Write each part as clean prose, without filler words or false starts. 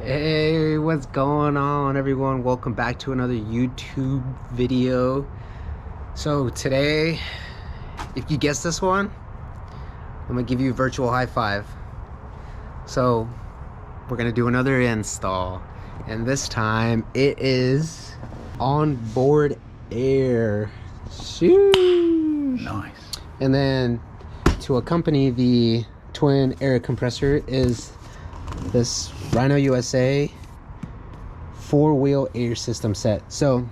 Hey, what's going on, everyone? Welcome back to another YouTube video. So today, if you guessed this one, I'm gonna give you a virtual high five. So we're gonna do another install, and this time it is onboard air. Shoo! Nice. And then to accompany the twin air compressor is this Rhino USA 4-wheel air system set. So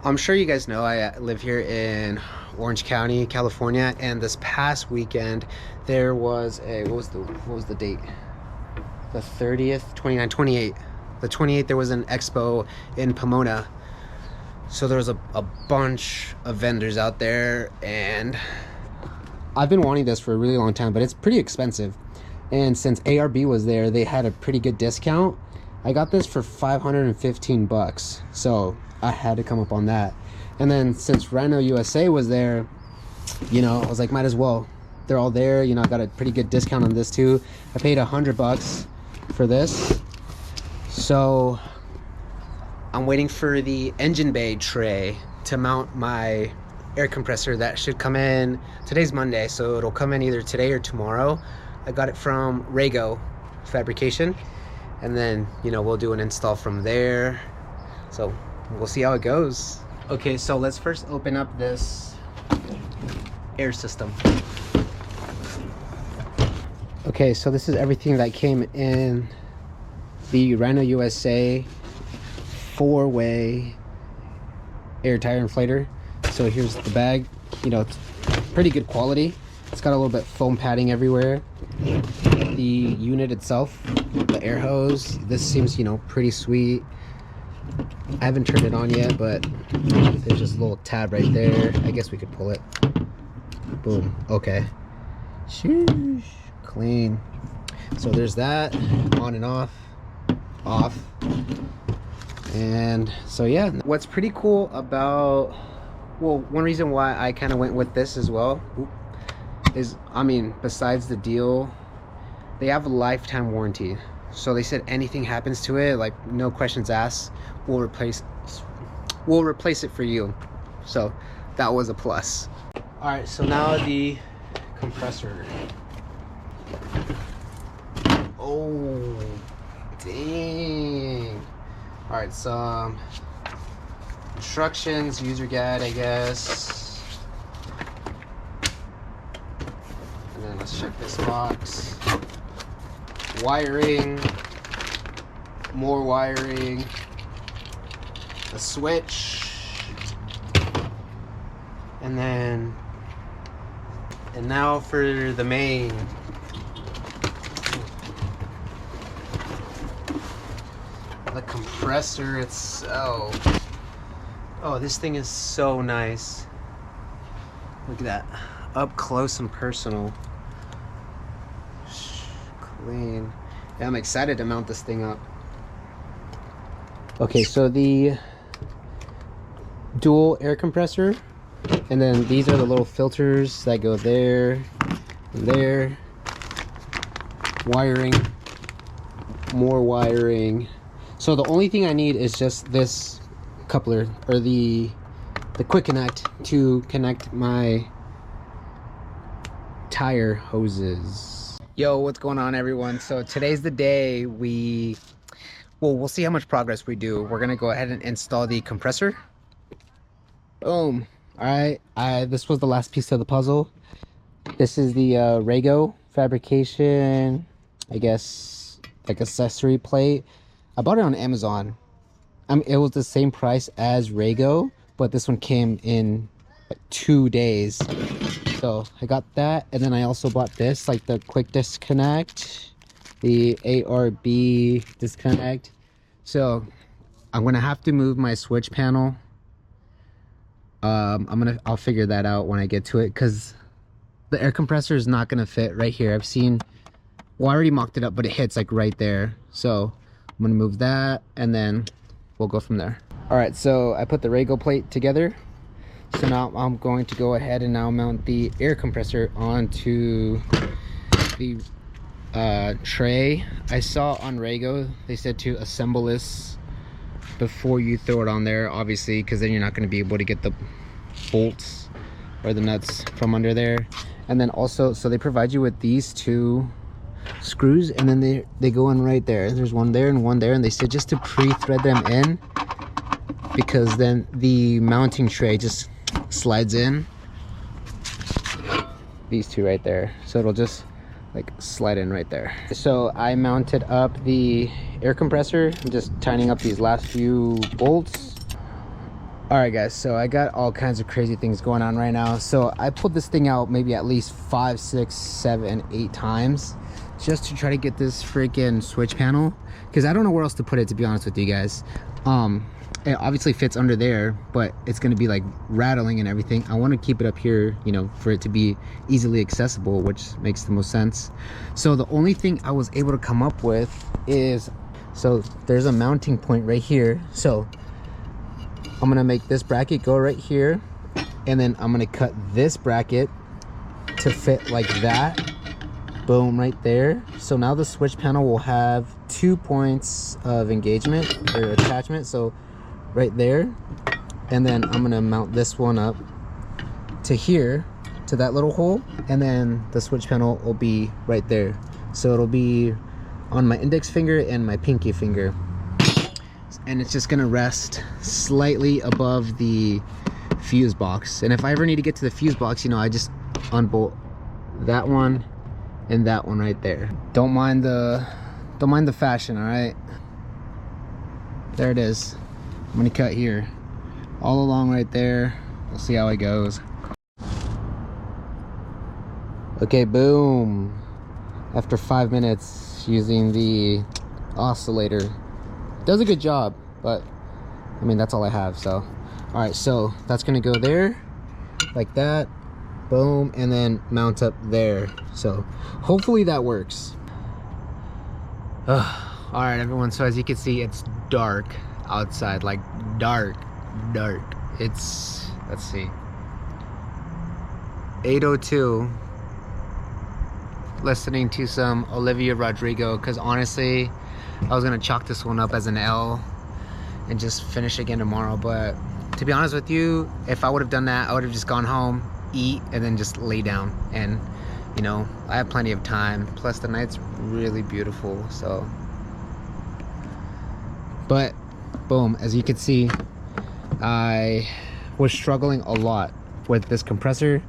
I'm sure you guys know I live here in Orange County, California, and this past weekend there was a what was the date? The 30th, 29, 28. The 28th there was an expo in Pomona. So there was a bunch of vendors out there, and I've been wanting this for a really long time, but it's pretty expensive. And since ARB was there, they had a pretty good discount. I got this for 515 bucks. So I had to come up on that. And then since Rhino USA was there, you know, I was like, might as well. They're all there. You know, I got a pretty good discount on this too. I paid 100 bucks for this. So I'm waiting for the engine bay tray to mount my air compressor. That should come in. Today's Monday, so it'll come in either today or tomorrow. I got it from Ryobi fabrication, and then, you know, we'll do an install from there. So we'll see how it goes. Okay, so let's first open up this air system. Okay, so this is everything that came in the Rhino USA 4-way air tire inflator. So here's the bag. You know, it's pretty good quality. It's got a little bit foam padding everywhere. The unit itself, the air hose, this seems, you know, pretty sweet. I haven't turned it on yet, but there's just a little tab right there. I guess we could pull it. Boom. Okay. Sheesh. Clean. So there's that. On and off. Off. And so yeah, what's pretty cool about, well, one reason why I kind of went with this as well is, I mean, besides the deal, they have a lifetime warranty. So they said anything happens to it, like, no questions asked, we'll replace it for you. So that was a plus. All right, so now the compressor. Oh, dang. All right, some instructions, user guide, I guess. And then let's check this box. Wiring, more wiring, a switch, and now for the main. The compressor itself. Oh, this thing is so nice. Look at that, up close and personal. Clean. Yeah, I'm excited to mount this thing up. Okay, so the dual air compressor, and then these are the little filters that go there and there. Wiring, more wiring. So the only thing I need is just this coupler, or the quick connect to connect my tire hoses. Yo, what's going on, everyone? So today's the day we'll see how much progress we do. We're gonna go ahead and install the compressor. Boom. All right, this was the last piece of the puzzle. This is the Ryobi fabrication, I guess, like accessory plate. I bought it on Amazon. It was the same price as Ryobi, but this one came in like 2 days. So I got that, and then I also bought this, like the quick disconnect, the ARB disconnect. So I'm gonna have to move my switch panel. I'll figure that out when I get to it, because the air compressor is not gonna fit right here. I've seen, well, I already mocked it up, but it hits like right there. So I'm gonna move that, and then we'll go from there. All right, so I put the Ryobi plate together. So now I'm going to go ahead and now mount the air compressor onto the tray. I saw on Rego they said to assemble this before you throw it on there, obviously, because then you're not going to be able to get the bolts or the nuts from under there. And then also, so they provide you with these two screws, and then they go in right there. There's one there and one there, and they said just to pre-thread them in, because then the mounting tray just slides in. These two right there, so it'll just like slide in right there. So I mounted up the air compressor. I'm just tightening up these last few bolts. All right guys, so I got all kinds of crazy things going on right now. So I pulled this thing out maybe at least 5, 6, 7, 8 times just to try to get this freaking switch panel, because I don't know where else to put it, to be honest with you guys. It obviously fits under there, but it's going to be like rattling and everything. I want to keep it up here, you know, for it to be easily accessible, which makes the most sense. So the only thing I was able to come up with is, so there's a mounting point right here. So I'm going to make this bracket go right here, and then I'm going to cut this bracket to fit like that. Boom, right there. So now the switch panel will have 2 points of engagement or attachment. So right there, and then I'm gonna mount this one up to here, to that little hole, and then the switch panel will be right there. So it'll be on my index finger and my pinky finger, and it's just gonna rest slightly above the fuse box. And if I ever need to get to the fuse box, you know, I just unbolt that one and that one right there. Don't mind the fashion, all right? There it is. I'm gonna cut here all along right there. We'll see how it goes. Okay, boom. After 5 minutes using the oscillator, does a good job, but I mean, that's all I have. So all right, so that's gonna go there like that, boom, and then mount up there. So hopefully that works. All right everyone, so as you can see, it's dark outside, like dark. It's, let's see, 8:02, listening to some Olivia Rodrigo, because honestly I was gonna chalk this one up as an L and just finish again tomorrow. But to be honest with you, if I would have done that, I would have just gone home, eat, and then just lay down. And you know, I have plenty of time, plus the night's really beautiful. So, but boom, as you can see, I was struggling a lot with this compressor,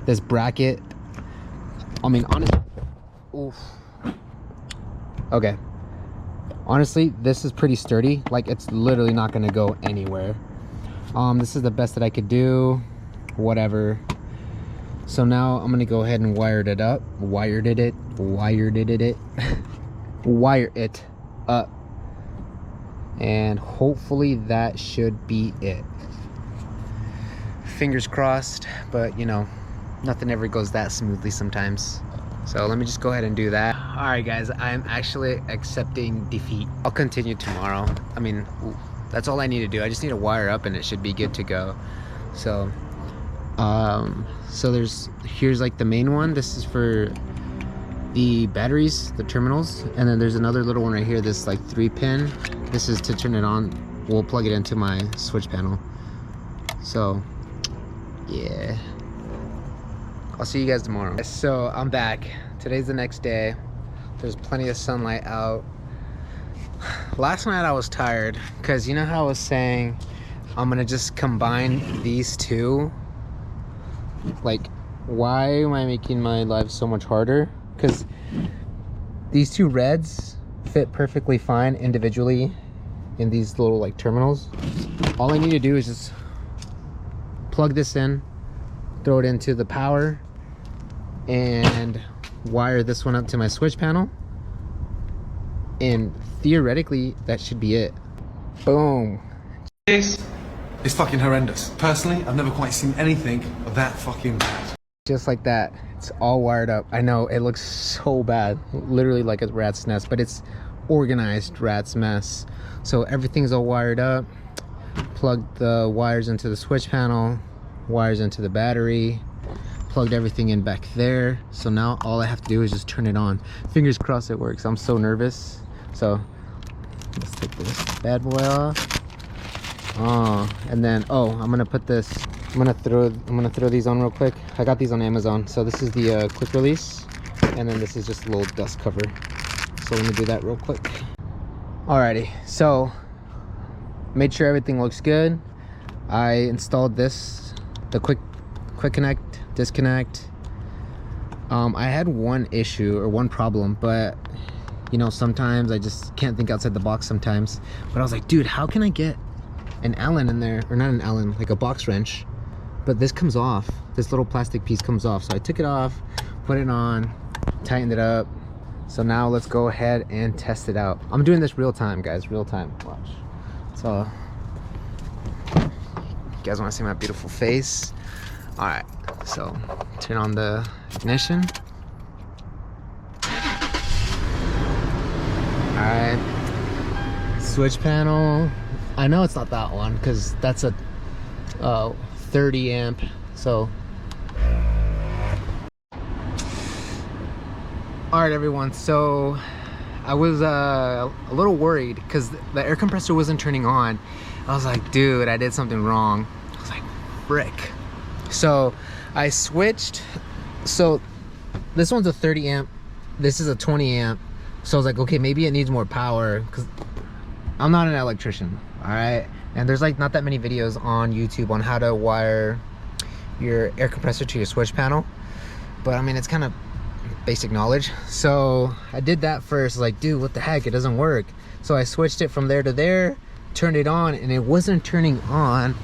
this bracket. I mean, honestly, oof. Okay, honestly, this is pretty sturdy. Like, it's literally not gonna go anywhere. This is the best that I could do, whatever. So now I'm gonna go ahead and wire it up. Wire it up. And hopefully that should be it. Fingers crossed, but you know, nothing ever goes that smoothly sometimes. So let me just go ahead and do that. All right guys, I'm actually accepting defeat. I'll continue tomorrow. I mean, that's all I need to do. I just need to wire up and it should be good to go. So here's like the main one. This is for the batteries, the terminals, and then there's another little one right here, this like 3-pin. This is to turn it on. We'll plug it into my switch panel. So yeah, I'll see you guys tomorrow. So I'm back. Today's the next day. There's plenty of sunlight out. Last night I was tired because, you know how I was saying I'm gonna just combine these two. Like, why am I making my life so much harder? Because these two reds fit perfectly fine individually in these little like terminals. All I need to do is just plug this in, throw it into the power, and wire this one up to my switch panel, and theoretically that should be it. Boom. It's fucking horrendous. Personally, I've never quite seen anything that fucking bad. Just like that, it's all wired up. I know it looks so bad, literally like a rat's nest, but it's organized rat's mess. So everything's all wired up. Plug the wires into the switch panel, wires into the battery, plugged everything in back there. So now all I have to do is just turn it on. Fingers crossed it works. I'm so nervous. So let's take this bad boy off. Oh, and then I'm gonna put this. I'm gonna throw these on real quick. I got these on Amazon. So this is the quick release, and then this is just a little dust cover. So let me do that real quick. Alrighty, so made sure everything looks good. I installed this, the quick connect, disconnect. I had one issue or one problem, but you know, sometimes I just can't think outside the box sometimes. But I was like, dude, how can I get an Allen in there, or not an Allen, like a box wrench, but this comes off, this little plastic piece comes off. So I took it off, put it on, tightened it up. So now let's go ahead and test it out. I'm doing this real time, guys, real time. Watch. So you guys want to see my beautiful face? All right, so turn on the ignition. All right, switch panel. I know it's not that one because that's a 30 amp. So all right, everyone, so I was a little worried because the air compressor wasn't turning on. I was like, dude, I did something wrong. I was like, frick. So I switched. So this one's a 30 amp, this is a 20 amp. So I was like, okay, maybe it needs more power because I'm not an electrician. All right, and there's like not that many videos on YouTube on how to wire your air compressor to your switch panel, but I mean, it's kind of basic knowledge. So I did that first, like, dude, what the heck, it doesn't work. So I switched it from there to there, turned it on, and it wasn't turning on.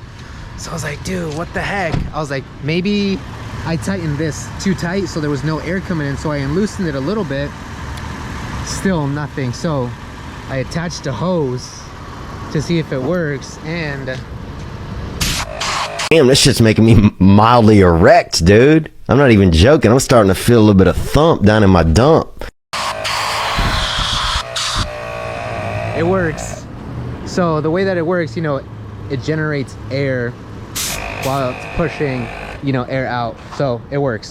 So I was like, dude, what the heck. I was like, maybe I tightened this too tight, so there was no air coming in. So I loosened it a little bit, still nothing. So I attached a hose to see if it works, and damn, this shit's making me mildly erect, dude. I'm not even joking. I'm starting to feel a little bit of thump down in my dump. it works. So the way that it works, you know, it generates air while it's pushing, you know, air out. So it works.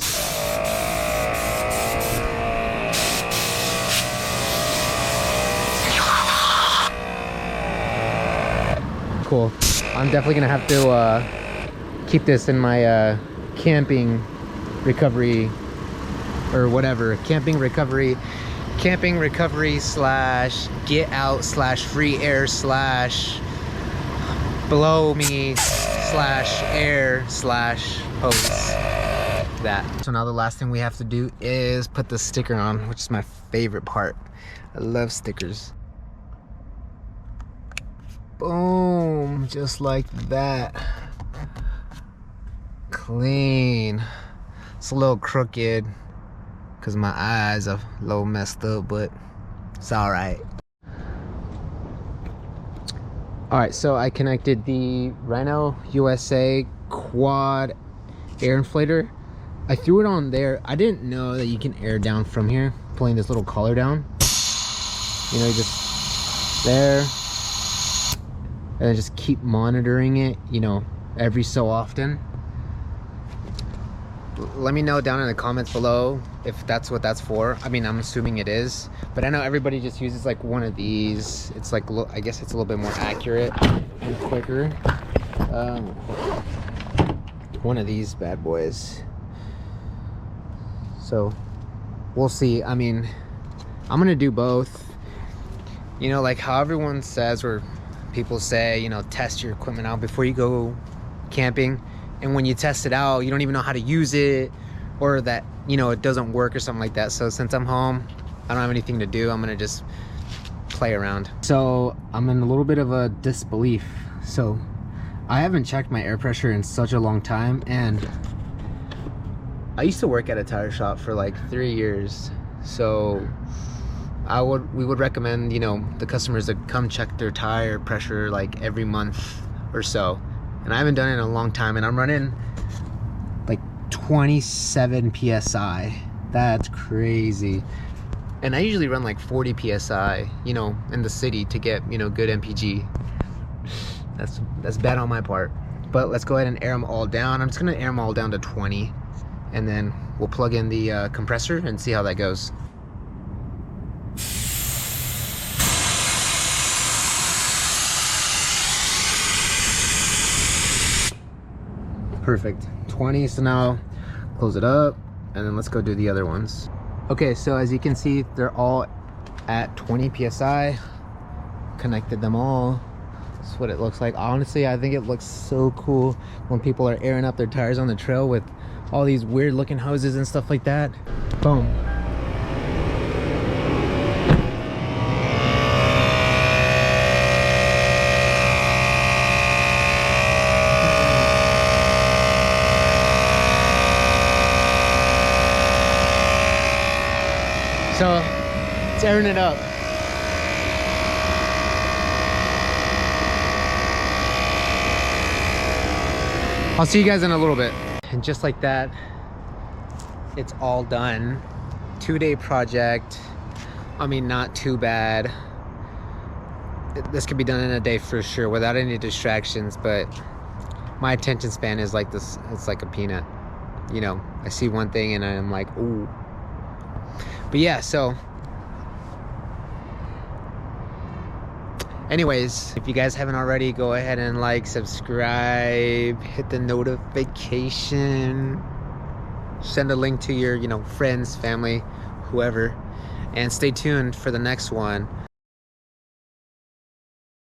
Cool. I'm definitely gonna have to keep this in my camping recovery or whatever, camping recovery slash get out slash free air slash blow me slash air slash hose that. So now the last thing we have to do is put the sticker on, which is my favorite part. I love stickers. Boom, just like that. Clean. It's a little crooked because my eyes are a little messed up, but it's all right. All right, so I connected the Rhino USA quad air inflator. I threw it on there. I didn't know that you can air down from here, pulling this little collar down. You know, you just there, and then just keep monitoring it, you know, every so often. Let me know down in the comments below if that's what that's for. I mean, I'm assuming it is, but I know everybody just uses like one of these. It's like, I guess it's a little bit more accurate and quicker. One of these bad boys. So we'll see. I mean, I'm gonna do both. You know, like how everyone says, or people say, you know, test your equipment out before you go camping. And when you test it out, you don't even know how to use it, or that, you know, it doesn't work or something like that. So since I'm home, I don't have anything to do, I'm gonna just play around. So I'm in a little bit of a disbelief. So I haven't checked my air pressure in such a long time, and I used to work at a tire shop for like 3 years. So we would recommend, you know, the customers to come check their tire pressure like every month or so. And I haven't done it in a long time, and I'm running like 27 PSI. That's crazy. And I usually run like 40 PSI, you know, in the city to get, you know, good MPG. That's bad on my part. But let's go ahead and air them all down. I'm just gonna air them all down to 20. and then we'll plug in the compressor and see how that goes. Perfect. 20. So now close it up, and then let's go do the other ones. Okay, so as you can see, they're all at 20 psi. Connected them all. That's what it looks like. Honestly, I think it looks so cool when people are airing up their tires on the trail with all these weird looking hoses and stuff like that. Boom. So it's airing it up. I'll see you guys in a little bit. And just like that, it's all done. 2-day project. I mean, not too bad. This could be done in a day for sure without any distractions, but my attention span is like this. It's like a peanut. You know, I see one thing and I'm like, ooh. But yeah, so anyways, if you guys haven't already, go ahead and like, subscribe, hit the notification, send a link to your, you know, friends, family, whoever, and stay tuned for the next one.